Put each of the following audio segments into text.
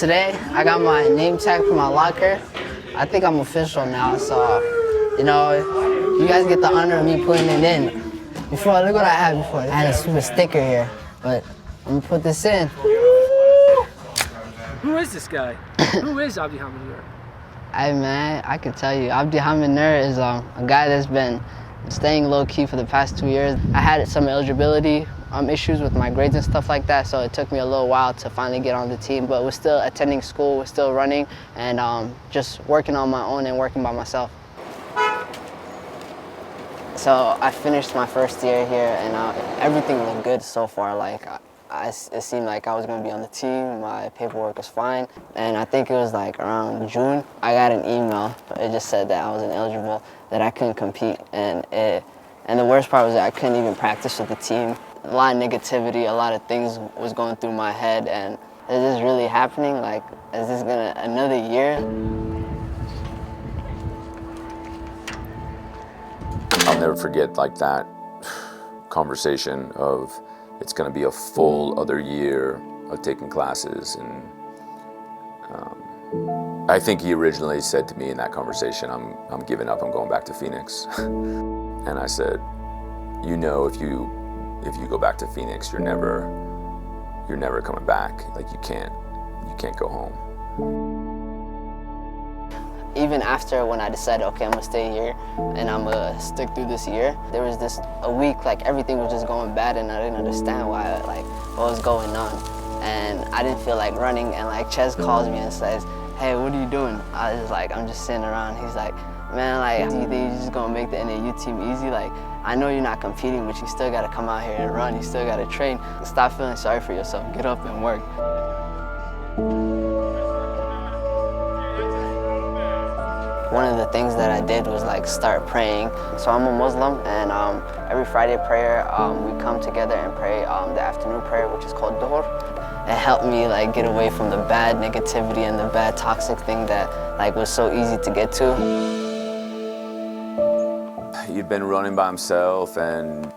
Today, I got my name tag for my locker. I think I'm official now, so, you know, you guys get the honor of me putting it in. Before, look what I had before. I had a stupid sticker here, but I'm gonna put this in. Who is this guy? Who is Abdi Hamid Nur? Hey man, I can tell you, Abdi Hamid Nur is a guy that's been staying low-key for the past 2 years. I had some eligibility issues with my grades and stuff like that, so it took me a little while to finally get on the team, but we're still attending school, we're still running, and just working on my own and working by myself. So I finished my first year here, and everything looked good so far. Like, it seemed like I was going to be on the team, my paperwork was fine, and I think it was like around June, I got an email. It just said that I was ineligible, that I couldn't compete, and the worst part was that I couldn't even practice with the team. A lot of negativity, a lot of things was going through my head, and is this really happening? Like, is this another year? I'll never forget like that conversation of it's going to be a full other year of taking classes, and I think he originally said to me in that conversation, I'm giving up, I'm going back to Phoenix. And I said, you know, if you go back to Phoenix, you're never coming back. Like, you can't go home. Even after when I decided, okay, I'm gonna stay here and I'm gonna stick through this year, there was a week, like everything was just going bad and I didn't understand why, like what was going on. And I didn't feel like running, and like Ches calls me and says, hey, what are you doing? I was like, I'm just sitting around. He's like, man, like, do you think you're just gonna make the NAU team easy? Like, I know you're not competing, but you still gotta come out here and run. You still gotta train. Stop feeling sorry for yourself. Get up and work. One of the things that I did was like start praying. So I'm a Muslim, and every Friday prayer, we come together and pray the afternoon prayer, which is called Dhuhr. It helped me like get away from the bad negativity and the bad toxic thing that like was so easy to get to. He'd been running by himself, and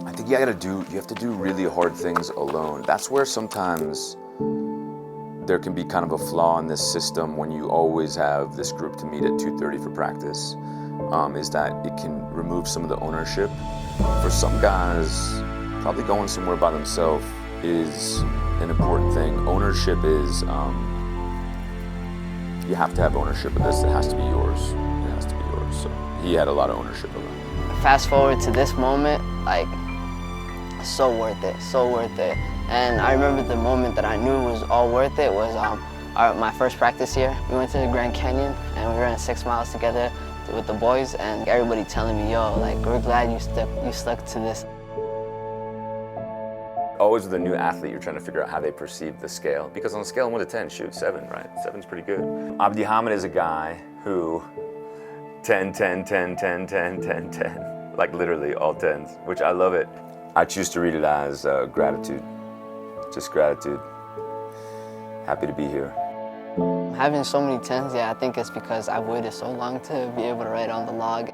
I think you have to do really hard things alone. That's where sometimes there can be kind of a flaw in this system when you always have this group to meet at 2:30 for practice, is that it can remove some of the ownership. For some guys, probably going somewhere by themselves is an important thing. Ownership is, you have to have ownership of this. It has to be yours. It has to be yours. So he had a lot of ownership of it. Fast forward to this moment, like, so worth it, so worth it. And I remember the moment that I knew was all worth it was my first practice here. We went to the Grand Canyon and we ran 6 miles together with the boys, and everybody telling me, yo, like, we're glad you stuck to this. Always with a new athlete, you're trying to figure out how they perceive the scale. Because on a scale of 1 to 10, shoot, 7, right? 7's pretty good. Abdi Hamid is a guy who 10, 10, 10, 10, 10, 10, 10. Like literally all 10s, which I love it. I choose to read it as gratitude. Just gratitude. Happy to be here. Having so many 10s, yeah, I think it's because I've waited so long to be able to write on the log.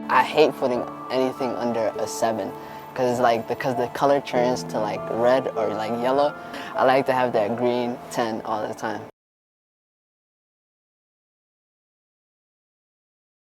I hate putting anything under a 7. Because the color turns to like red or like yellow. I like to have that green 10 all the time.